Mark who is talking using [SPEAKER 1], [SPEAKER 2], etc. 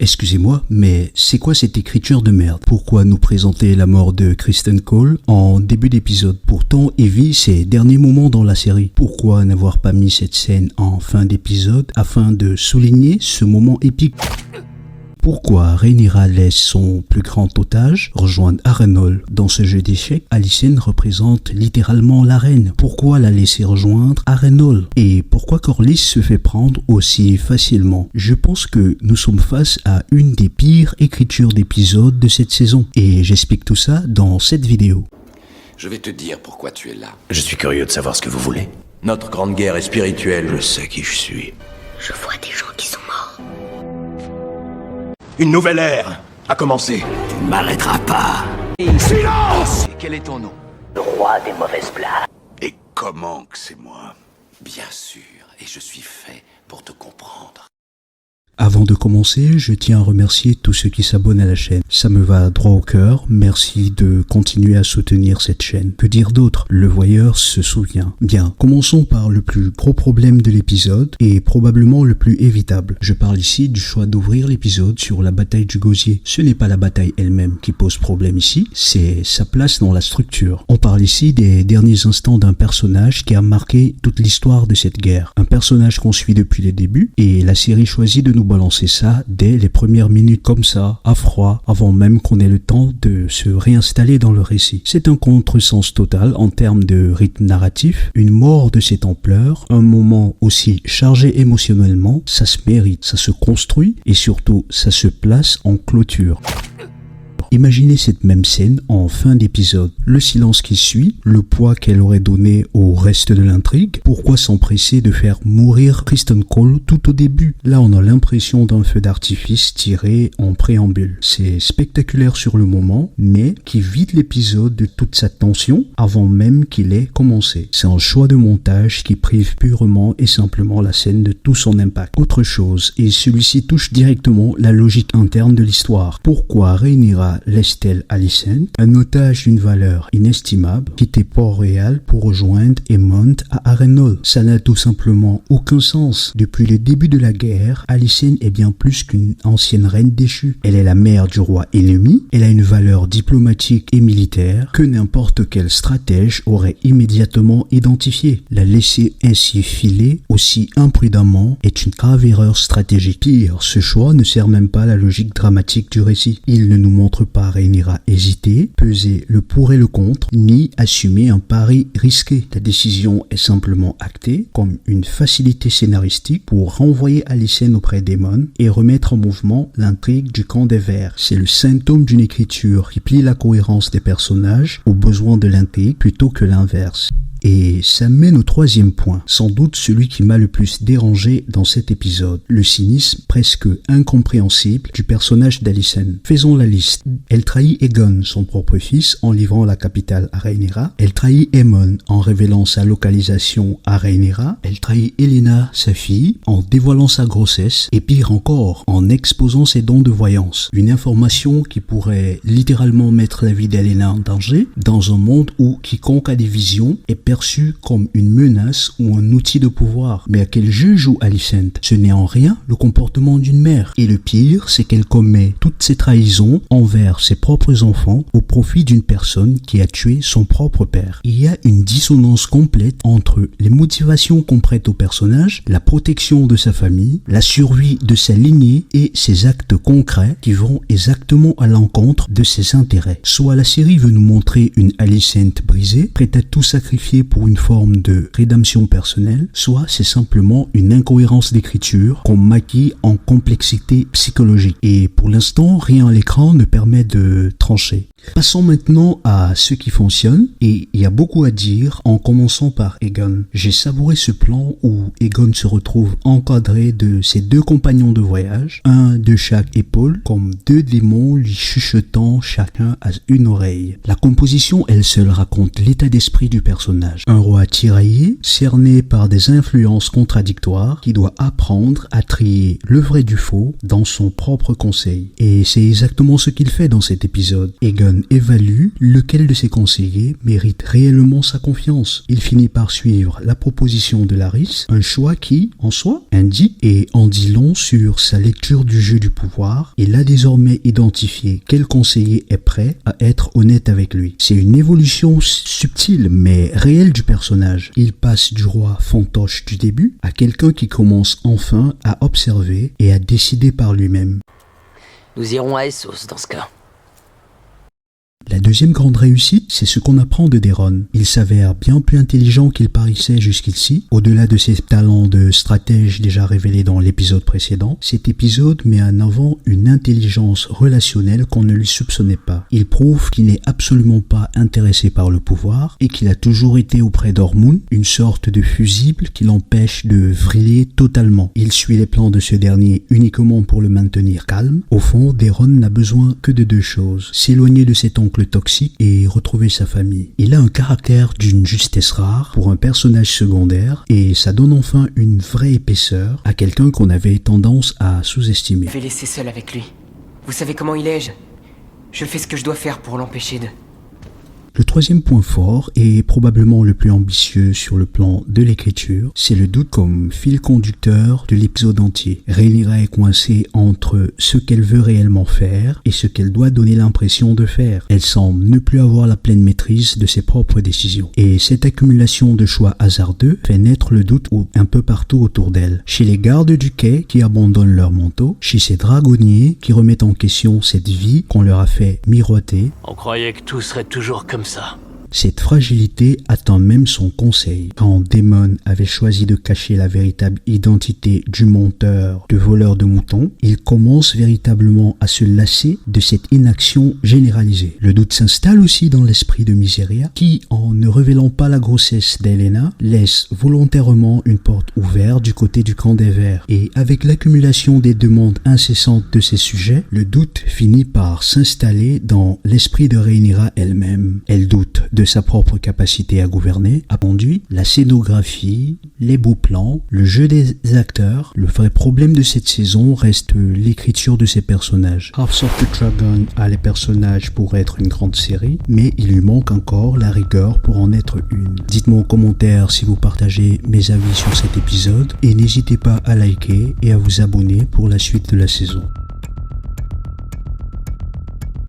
[SPEAKER 1] Excusez-moi, mais c'est quoi cette écriture de merde? Pourquoi nous présenter la mort de Criston Cole en début d'épisode? Pourtant, il vit ses derniers moments dans la série. Pourquoi n'avoir pas mis cette scène en fin d'épisode afin de souligner ce moment épique? Pourquoi Rhaenyra laisse son plus grand otage rejoindre Harrenhal? Dans ce jeu d'échecs, Alicent représente littéralement la reine. Pourquoi la laisser rejoindre Harrenhal? Et pourquoi Corlys se fait prendre aussi facilement? Je pense que nous sommes face à une des pires écritures d'épisodes de cette saison. Et j'explique tout ça dans cette vidéo.
[SPEAKER 2] Je vais te dire pourquoi tu es là.
[SPEAKER 3] Je suis curieux de savoir ce que vous voulez.
[SPEAKER 2] Notre grande guerre est spirituelle.
[SPEAKER 3] Je sais qui je suis.
[SPEAKER 4] Je vois des gens qui sont morts.
[SPEAKER 2] Une nouvelle ère a commencé.
[SPEAKER 3] Tu ne m'arrêteras pas.
[SPEAKER 2] Silence! Et quel est ton nom?
[SPEAKER 3] Le roi des mauvaises blagues.
[SPEAKER 2] Et comment que c'est moi? Bien sûr, et je suis fait pour te comprendre.
[SPEAKER 1] Avant de commencer, je tiens à remercier tous ceux qui s'abonnent à la chaîne. Ça me va droit au cœur. Merci de continuer à soutenir cette chaîne. Que dire d'autre? Le voyeur se souvient. Bien, commençons par le plus gros problème de l'épisode et probablement le plus évitable. Je parle ici du choix d'ouvrir l'épisode sur la bataille du Gosier. Ce n'est pas la bataille elle-même qui pose problème ici, c'est sa place dans la structure. On parle ici des derniers instants d'un personnage qui a marqué toute l'histoire de cette guerre. Un personnage qu'on suit depuis les débuts et la série choisit de nous balancer ça dès les premières minutes comme ça, à froid, avant même qu'on ait le temps de se réinstaller dans le récit. C'est un contresens total en termes de rythme narratif. Une mort de cette ampleur, un moment aussi chargé émotionnellement, ça se mérite, ça se construit et surtout ça se place en clôture. Imaginez cette même scène en fin d'épisode. Le silence qui suit, le poids qu'elle aurait donné au reste de l'intrigue. Pourquoi s'empresser de faire mourir Criston Cole tout au début? Là, on a l'impression d'un feu d'artifice tiré en préambule. C'est spectaculaire sur le moment, mais qui vide l'épisode de toute sa tension avant même qu'il ait commencé. C'est un choix de montage qui prive purement et simplement la scène de tout son impact. Autre chose, et celui-ci touche directement la logique interne de l'histoire. Pourquoi Rhaenyra laisse-t-elle Alicent, un otage d'une valeur inestimable, quitter Port-Réal pour rejoindre Aemond à Harrenhal? Ça n'a tout simplement aucun sens. Depuis le début de la guerre, Alicent est bien plus qu'une ancienne reine déchue. Elle est la mère du roi ennemi, elle a une valeur diplomatique et militaire que n'importe quel stratège aurait immédiatement identifiée. La laisser ainsi filer aussi imprudemment est une grave erreur stratégique. Pire, ce choix ne sert même pas la logique dramatique du récit. Il ne nous montre pas Rhaenyra hésiter, peser le pour et le contre, ni assumer un pari risqué. La décision est simplement actée comme une facilité scénaristique pour renvoyer Alicent auprès d'Aemond et remettre en mouvement l'intrigue du camp des Verts. C'est le symptôme d'une écriture qui plie la cohérence des personnages aux besoins de l'intrigue plutôt que l'inverse. Et ça mène au troisième point, sans doute celui qui m'a le plus dérangé dans cet épisode, le cynisme presque incompréhensible du personnage d'Alicent. Faisons la liste. Elle trahit Aegon, son propre fils, en livrant la capitale à Rhaenyra. Elle trahit Aemond en révélant sa localisation à Rhaenyra. Elle trahit Helaena, sa fille, en dévoilant sa grossesse. Et pire encore, en exposant ses dons de voyance. Une information qui pourrait littéralement mettre la vie d'Helaena en danger, dans un monde où quiconque a des visions est perçu comme une menace ou un outil de pouvoir. Mais à quel jeu joue Alicent? Ce n'est en rien le comportement d'une mère. Et le pire, c'est qu'elle commet toutes ces trahisons envers ses propres enfants au profit d'une personne qui a tué son propre père. Il y a une dissonance complète entre les motivations qu'on prête au personnage, la protection de sa famille, la survie de sa lignée et ses actes concrets qui vont exactement à l'encontre de ses intérêts. Soit la série veut nous montrer une Alicent brisée, prête à tout sacrifier pour une forme de rédemption personnelle, soit c'est simplement une incohérence d'écriture qu'on maquille en complexité psychologique. Et pour l'instant, rien à l'écran ne permet de trancher. Passons maintenant à ce qui fonctionne, et il y a beaucoup à dire en commençant par Aegon. J'ai savouré ce plan où Aegon se retrouve encadré de ses deux compagnons de voyage, un de chaque épaule, comme deux démons lui chuchotant chacun à une oreille. La composition elle seule raconte l'état d'esprit du personnage. personnage. Un roi tiraillé, cerné par des influences contradictoires, qui doit apprendre à trier le vrai du faux dans son propre conseil. Et c'est exactement ce qu'il fait dans cet épisode. Aegon évalue lequel de ses conseillers mérite réellement sa confiance. Il finit par suivre la proposition de Larys, un choix qui, en soi, indique et en dit long sur sa lecture du jeu du pouvoir. Il a désormais identifié quel conseiller est prêt à être honnête avec lui. C'est une évolution subtile mais réelle du personnage. Il passe du roi fantoche du début à quelqu'un qui commence enfin à observer et à décider par lui-même.
[SPEAKER 3] Nous irons à Essos dans ce cas.
[SPEAKER 1] La deuxième grande réussite, c'est ce qu'on apprend de Daeron. Il s'avère bien plus intelligent qu'il paraissait jusqu'ici. Au-delà de ses talents de stratège déjà révélés dans l'épisode précédent, cet épisode met en avant une intelligence relationnelle qu'on ne lui soupçonnait pas. Il prouve qu'il n'est absolument pas intéressé par le pouvoir et qu'il a toujours été auprès d'Ormund, une sorte de fusible qui l'empêche de vriller totalement. Il suit les plans de ce dernier uniquement pour le maintenir calme. Au fond, Daeron n'a besoin que de deux choses: s'éloigner de cet oncle toxique et retrouver sa famille. Il a un caractère d'une justesse rare pour un personnage secondaire et ça donne enfin une vraie épaisseur à quelqu'un qu'on avait tendance à sous-estimer.
[SPEAKER 5] Je vais laisser seul avec lui. Vous savez comment il est, je fais ce que je dois faire pour l'empêcher de...
[SPEAKER 1] Le troisième point fort, et probablement le plus ambitieux sur le plan de l'écriture, c'est le doute comme fil conducteur de l'épisode entier. Rhaenyra est coincée entre ce qu'elle veut réellement faire et ce qu'elle doit donner l'impression de faire. Elle semble ne plus avoir la pleine maîtrise de ses propres décisions. Et cette accumulation de choix hasardeux fait naître le doute un peu partout autour d'elle. Chez les gardes du quai qui abandonnent leur manteau, chez ces dragonniers qui remettent en question cette vie qu'on leur a fait miroiter.
[SPEAKER 3] On croyait que tout serait toujours comme ça.
[SPEAKER 1] Cette fragilité atteint même son conseil. Quand Daemon avait choisi de cacher la véritable identité du menteur, de voleur de moutons, il commence véritablement à se lasser de cette inaction généralisée. Le doute s'installe aussi dans l'esprit de Mysaria, qui, en ne révélant pas la grossesse d'Helaena, laisse volontairement une porte ouverte du côté du camp des Verts. Et avec l'accumulation des demandes incessantes de ces sujets, le doute finit par s'installer dans l'esprit de Rhaenyra elle-même. Elle doute de sa propre capacité à gouverner, a conduit la scénographie, les beaux plans, le jeu des acteurs. Le vrai problème de cette saison reste l'écriture de ses personnages. House of the Dragon a les personnages pour être une grande série, mais il lui manque encore la rigueur pour en être une. Dites-moi en commentaire si vous partagez mes avis sur cet épisode et n'hésitez pas à liker et à vous abonner pour la suite de la saison.